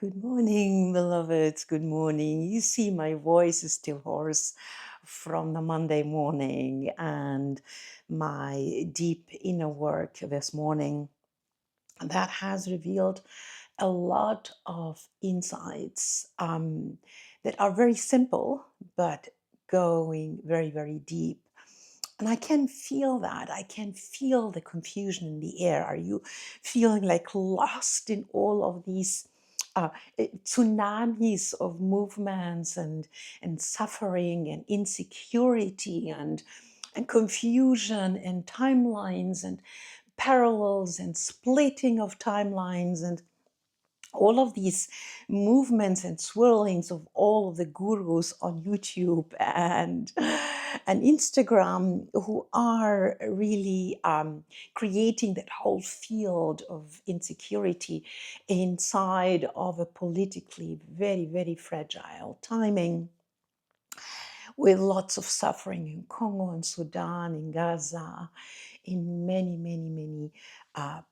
Good morning, beloveds. Good morning. You see, my voice is still hoarse from the Monday morning and my deep inner work this morning that has revealed a lot of insights that are very simple but going very, very deep. And I can feel that. I can feel the confusion in the air. Are you feeling like lost in all of these tsunamis of movements and suffering and insecurity and confusion and timelines and parallels and splitting of timelines and all of these movements and swirlings of all of the gurus on YouTube and Instagram who are really creating that whole field of insecurity inside of a politically very, very fragile timing with lots of suffering in Congo and Sudan, in Gaza, in many, many, many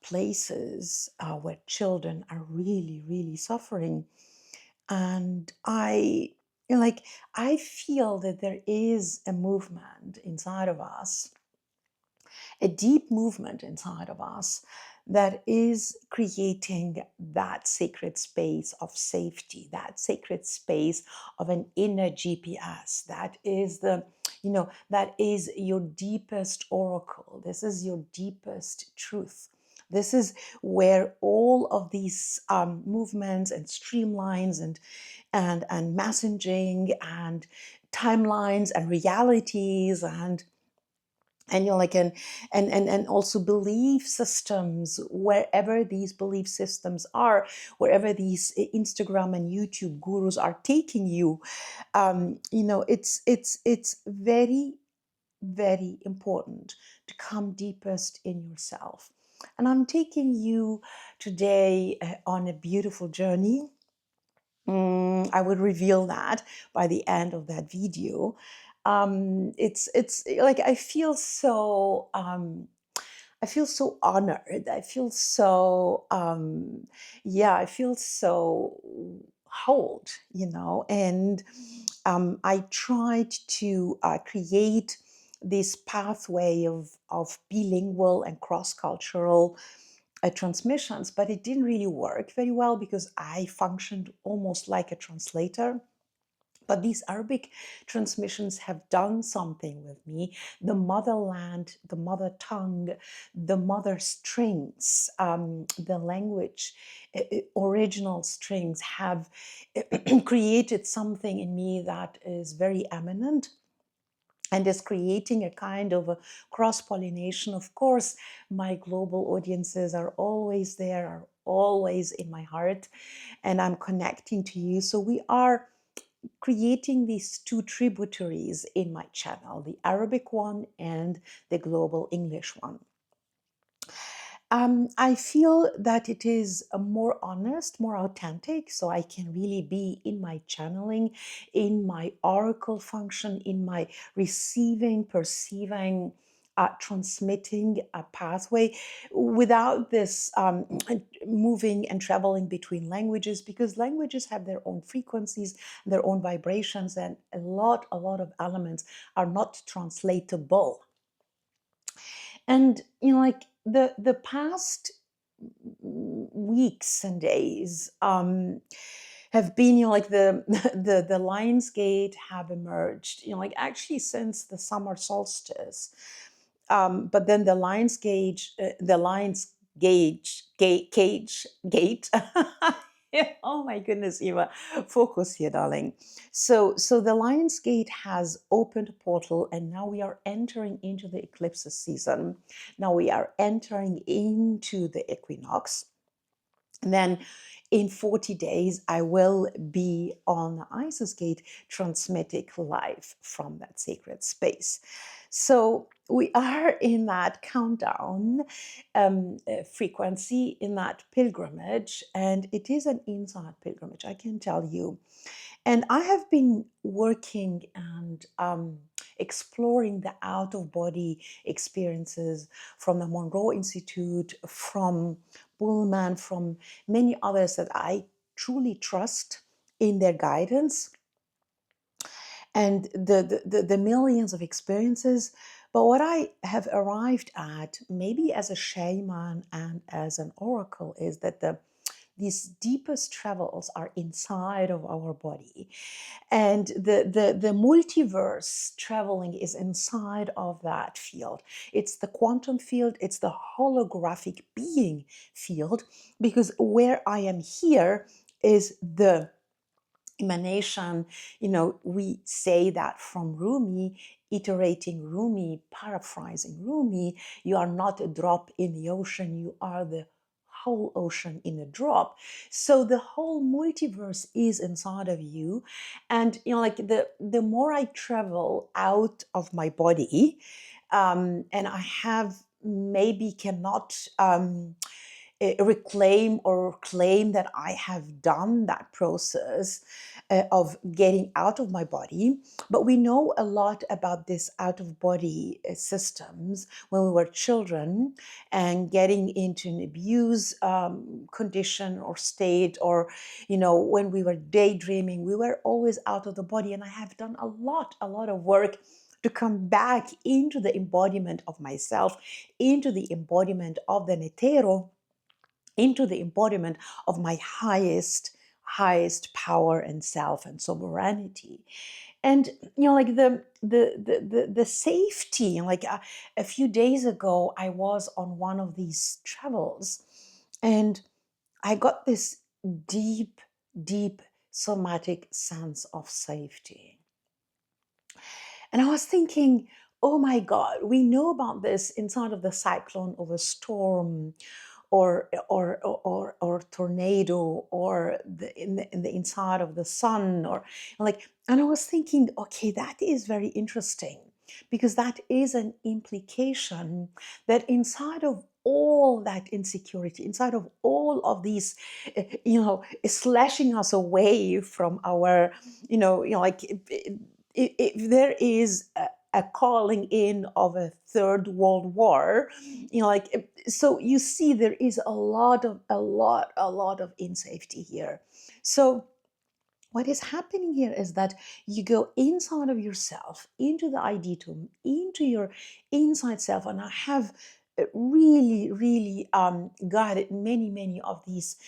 places where children are really, really suffering. And I feel that there is a movement inside of us, a deep movement inside of us that is creating that sacred space of safety, that sacred space of an inner GPS. That is that is your deepest oracle. This is your deepest truth. This is where all of these movements and streamlines and messaging and timelines and realities and and also belief systems, wherever these belief systems are, wherever these Instagram and YouTube gurus are taking you, it's very, very important to come deepest in yourself. And I'm taking you today on a beautiful journey. I would reveal that by the end of that video. It's like I feel so honored. I feel so yeah, I feel so whole, and I tried to create this pathway of bilingual and cross-cultural transmissions, but it didn't really work very well because I functioned almost like a translator. But these Arabic transmissions have done something with me. The motherland, the mother tongue, the mother strings, the language, original strings have created something in me that is very eminent and is creating a kind of a cross-pollination. Of course, my global audiences are always there, are always in my heart, and I'm connecting to you. So we are creating these two tributaries in my channel, the Arabic one and the global English one. I feel that it is a more honest, more authentic, so I can really be in my channeling, in my oracle function, in my receiving, perceiving, transmitting a pathway without this moving and traveling between languages, because languages have their own frequencies, their own vibrations, and a lot of elements are not translatable. And like the past weeks and days have been, like the Lionsgate have emerged, like actually since the summer solstice. But then the Lions gate. Oh my goodness, Eva, focus here, darling. So the Lions Gate has opened a portal, and now we are entering into the eclipses season. Now we are entering into the equinox. And then in 40 days, I will be on the Isis Gate transmitting live from that sacred space. So we are in that countdown frequency, in that pilgrimage, and it is an inside pilgrimage, I can tell you. And I have been working and exploring the out of body experiences from the Monroe Institute, from Bullman, from many others that I truly trust in their guidance and the millions of experiences. But what I have arrived at, maybe as a shaman and as an oracle, is that these deepest travels are inside of our body, and the multiverse traveling is inside of that field. It's the quantum field, it's the holographic being field, because where I am here is the emanation. We say that from Rumi, iterating Rumi, paraphrasing Rumi, you are not a drop in the ocean, you are the whole ocean in a drop. So the whole multiverse is inside of you. And like the more I travel out of my body, and I have maybe cannot reclaim or claim that I have done that process of getting out of my body. But we know a lot about this out of body systems when we were children and getting into an abuse condition or state, or, when we were daydreaming, we were always out of the body. And I have done a lot of work to come back into the embodiment of myself, into the embodiment of the Netero, into the embodiment of my highest power and self and sovereignty. And like the safety, like a few days ago I was on one of these travels, and I got this deep somatic sense of safety. And I was thinking, oh my God, we know about this inside of the cyclone of a storm, or tornado, or in the inside of the sun, or like. And I was thinking, okay, that is very interesting, because that is an implication that inside of all that insecurity, inside of all of these, slashing us away from our, like, if there is a calling in of a third world war, like, so you see there is a lot of insafety here. So what is happening here is that you go inside of yourself, into the ID-tome, into your inside self. And I have really guided many of these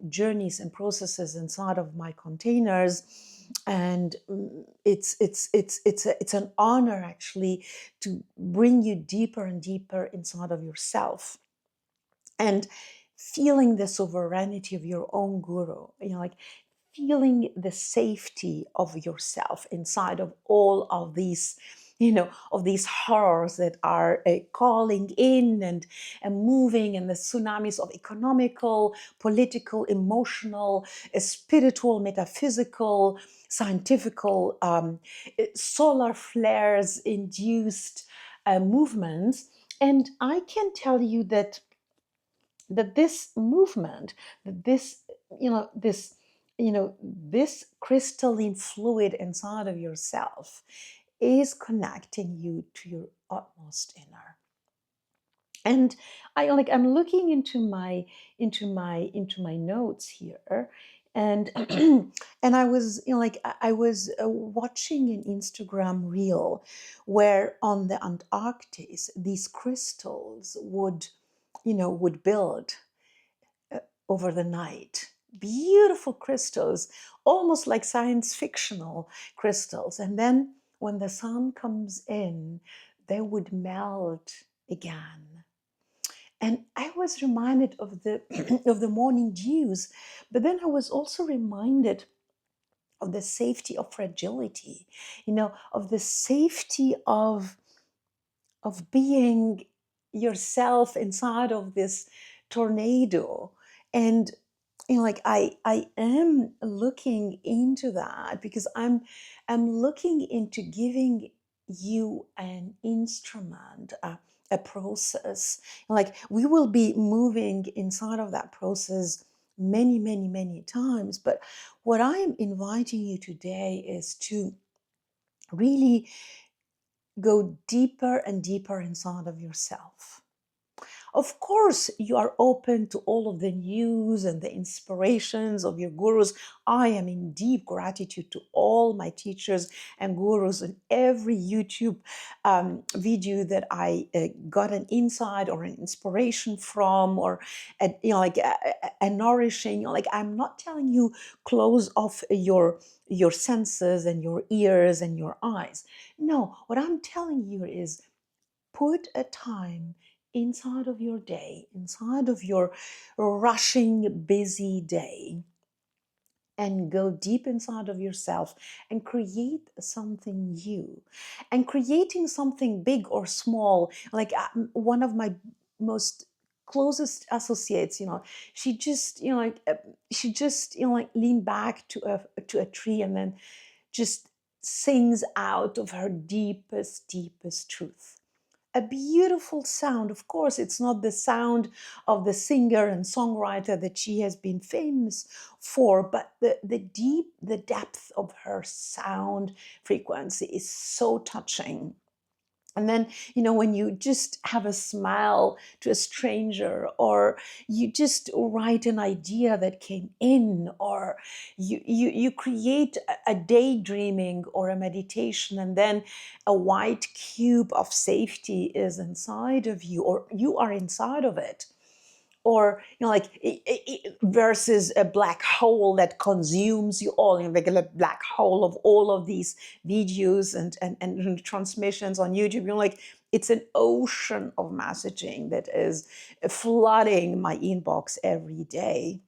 journeys and processes inside of my containers. And it's an honor actually to bring you deeper and deeper inside of yourself, and feeling the sovereignty of your own guru, like feeling the safety of yourself inside of all of these, of these horrors that are calling in and moving, and the tsunamis of economical, political, emotional, spiritual, metaphysical, scientifical, solar flares induced movements. And I can tell you that this movement, that this crystalline fluid inside of yourself is connecting you to your utmost inner. And I'm looking into my notes here, and and I was I was watching an Instagram reel where on the Antarctic these crystals would build over the night. Beautiful crystals, almost like science fictional crystals. And then when the sun comes in, they would melt again. And I was reminded of the of the morning dews, but then I was also reminded of the safety of fragility, of the safety of being yourself inside of this tornado. And I am looking into that, because I'm looking into giving you an instrument, a process. Like, we will be moving inside of that process many times, but what I am inviting you today is to really go deeper and deeper inside of yourself. Of course, you are open to all of the news and the inspirations of your gurus. I am in deep gratitude to all my teachers and gurus, and every YouTube video that I got an insight or an inspiration from, or like a nourishing. Like, I'm not telling you close off your senses and your ears and your eyes. No, what I'm telling you is put a time inside of your day, inside of your rushing, busy day, and go deep inside of yourself and create something new. And creating something big or small, like one of my most closest associates, she just, like leaned back to a tree and then just sings out of her deepest truth. A beautiful sound. Of course, it's not the sound of the singer and songwriter that she has been famous for, but the depth of her sound frequency is so touching. And then, when you just have a smile to a stranger, or you just write an idea that came in, or you create a daydreaming or a meditation, and then a white cube of safety is inside of you, or you are inside of it. Or like versus a black hole that consumes you all, like a black hole of all of these videos and transmissions on YouTube. Like, it's an ocean of messaging that is flooding my inbox every day.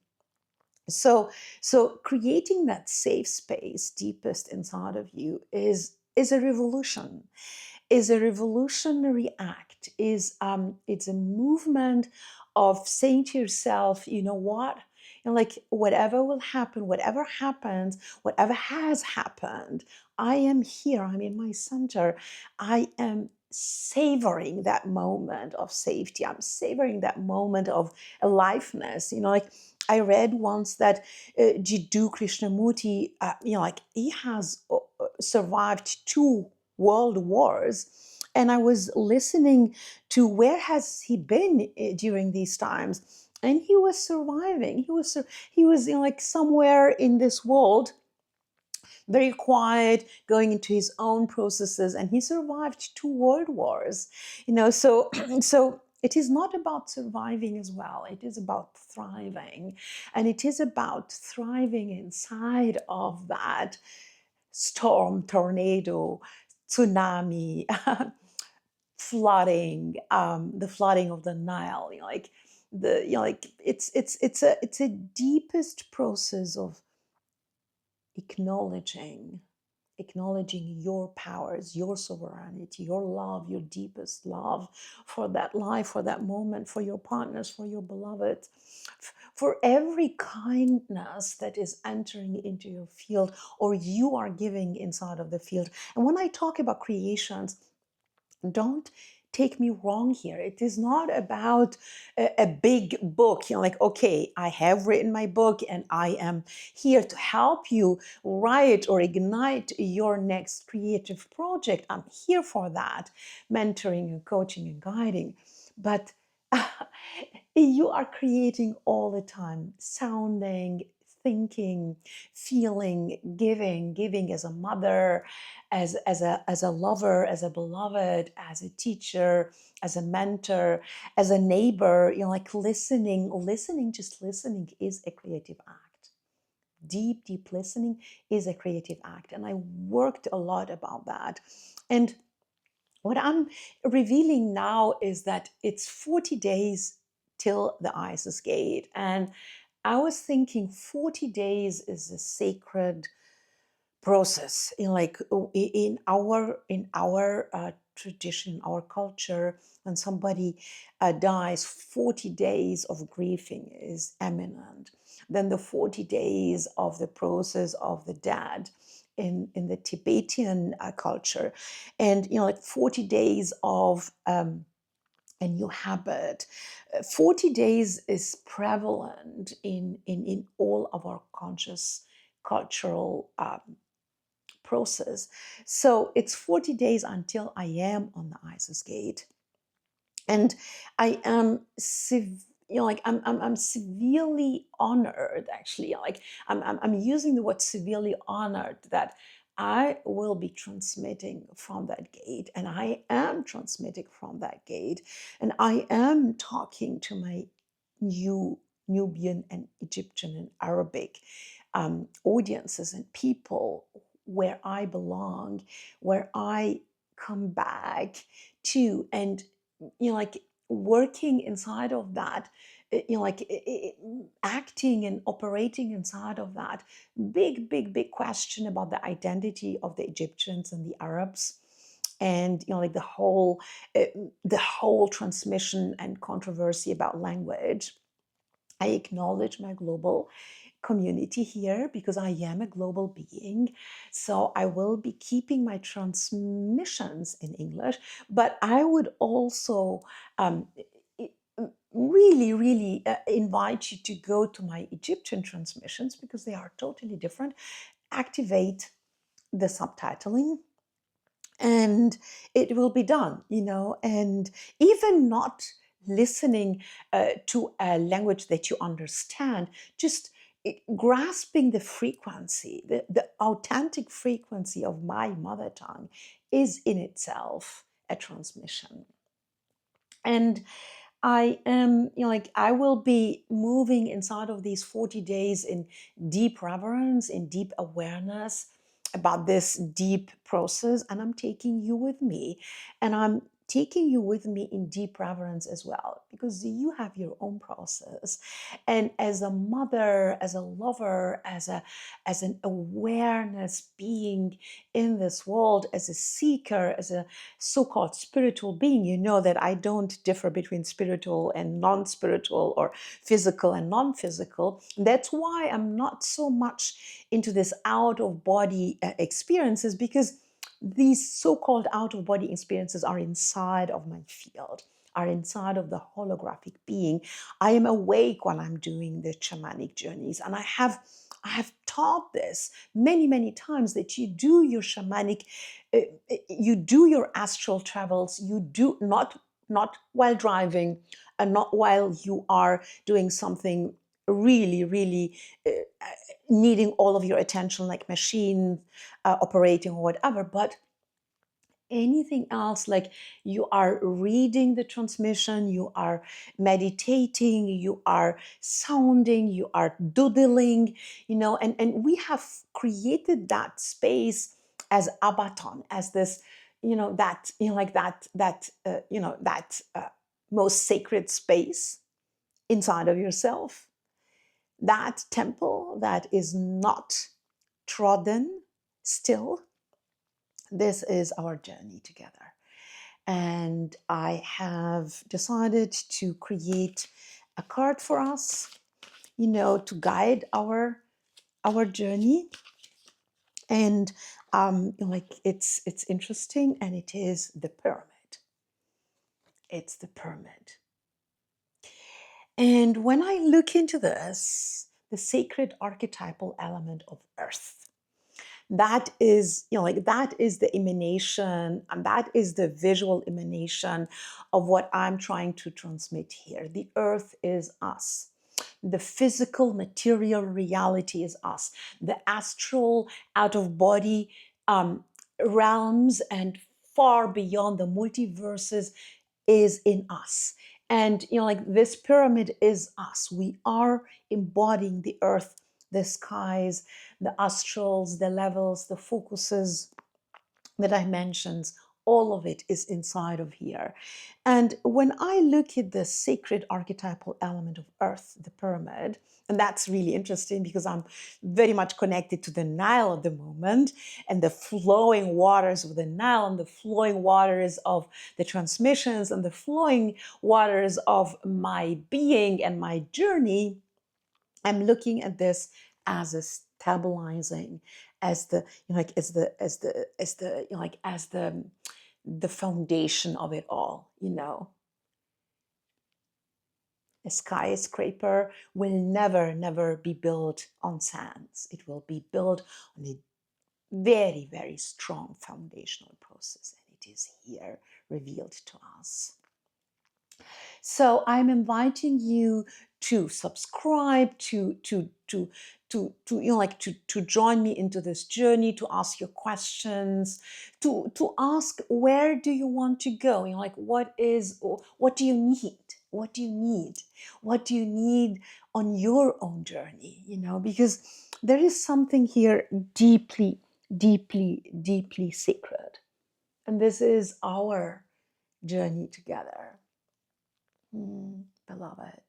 So creating that safe space deepest inside of you is a revolution, is a revolutionary act, it's a movement of saying to yourself, you know what, like, whatever will happen, whatever happens, whatever has happened, I am here, I'm in my center, I am savoring that moment of safety, I'm savoring that moment of aliveness. Like, I read once that Jiddu Krishnamurti, like, he has survived 2 world wars, and I was listening to where has he been during these times, and he was surviving. He was like somewhere in this world, very quiet, going into his own processes, and he survived 2 world wars. So so it is not about surviving as well. It is about thriving, and it is about thriving inside of that storm, tornado, tsunami, flooding, the flooding of the Nile. Like it's a deepest process of acknowledging your powers, your sovereignty, your love, your deepest love for that life, for that moment, for your partners, for your beloved, for every kindness that is entering into your field or you are giving inside of the field. And when I talk about creations, don't take me wrong here. It is not about a big book. Like, okay, I have written my book and I am here to help you write or ignite your next creative project. I'm here for that, mentoring and coaching and guiding. But you are creating all the time, sounding, thinking, feeling, giving as a mother, as a lover, as a beloved, as a teacher, as a mentor, as a neighbor. Like, listening, just listening is a creative act. Deep listening is a creative act, and I worked a lot about that. And what I'm revealing now is that it's 40 days till the Isis Gate. And I was thinking 40 days is a sacred process in our tradition, our culture. When somebody dies, 40 days of grieving is imminent. Then the 40 days of the process of the dead in the Tibetan culture, and like 40 days of a new habit. 40 days is prevalent in all of our conscious cultural process. So it's 40 days until I am on the Isis Gate. And I am like I'm severely honored, actually. Like I'm using the word severely honored that I will be transmitting from that gate, and I am transmitting from that gate, and I am talking to my new Nubian and Egyptian and Arabic audiences and people where I belong, where I come back to. And like working inside of that, like acting and operating inside of that big question about the identity of the Egyptians and the Arabs, and like uh, the whole transmission and controversy about language. I acknowledge my global community here because I am a global being. So I will be keeping my transmissions in English, but I would also um, really invite you to go to my Egyptian transmissions because they are totally different. Activate the subtitling and it will be done, and even not listening to a language that you understand, just grasping the frequency, the authentic frequency of my mother tongue is in itself a transmission. And I am, like, I will be moving inside of these 40 days in deep reverence, in deep awareness about this deep process. And I'm taking you with me. And I'm taking you with me in deep reverence as well, because you have your own process. And as a mother, as a lover, as an awareness being in this world, as a seeker, as a so-called spiritual being, you know that I don't differ between spiritual and non-spiritual or physical and non-physical. That's why I'm not so much into this out-of-body experiences, because these so-called out-of-body experiences are inside of my field, are inside of the holographic being. I am awake while I'm doing the shamanic journeys, and I have taught this many times, that you do your shamanic, you do your astral travels, you do not while driving and not while you are doing something really uh, needing all of your attention, like machine operating or whatever, but anything else, like you are reading the transmission, you are meditating, you are sounding, you are doodling, and we have created that space as Abaton, as this, that, like that most sacred space inside of yourself, that temple that is not trodden still. This is our journey together. And I have decided to create a card for us, to guide our journey. And like it's interesting, and it is the pyramid. It's the pyramid. And when I look into this, the sacred archetypal element of earth, that is, like that is the emanation, and that is the visual emanation of what I'm trying to transmit here. The earth is us. The physical material reality is us. The astral out of body realms and far beyond the multiverses is in us. And like this pyramid is us. We are embodying the earth, the skies, the astrals, the levels, the focuses, the dimensions, all of it is inside of here. And when I look at the sacred archetypal element of earth, the pyramid, and that's really interesting because I'm very much connected to the Nile at the moment, and the flowing waters of the Nile, and the flowing waters of the transmissions, and the flowing waters of my being and my journey. I'm looking at this as a stabilizing, as the, like as the like as the foundation of it all. A skyscraper will never be built on sands. It will be built on a very strong foundational process, and it is here revealed to us. So I'm inviting you to subscribe, like to join me into this journey, to ask your questions, to ask where do you want to go? Like what do you need? What do you need? What do you need on your own journey? Because there is something here deeply, deeply, deeply sacred. And this is our journey together. Beloved,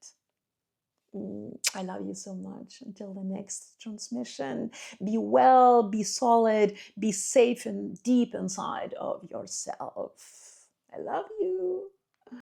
I love you so much. Until the next transmission, be well, be solid, be safe and deep inside of yourself. I love you.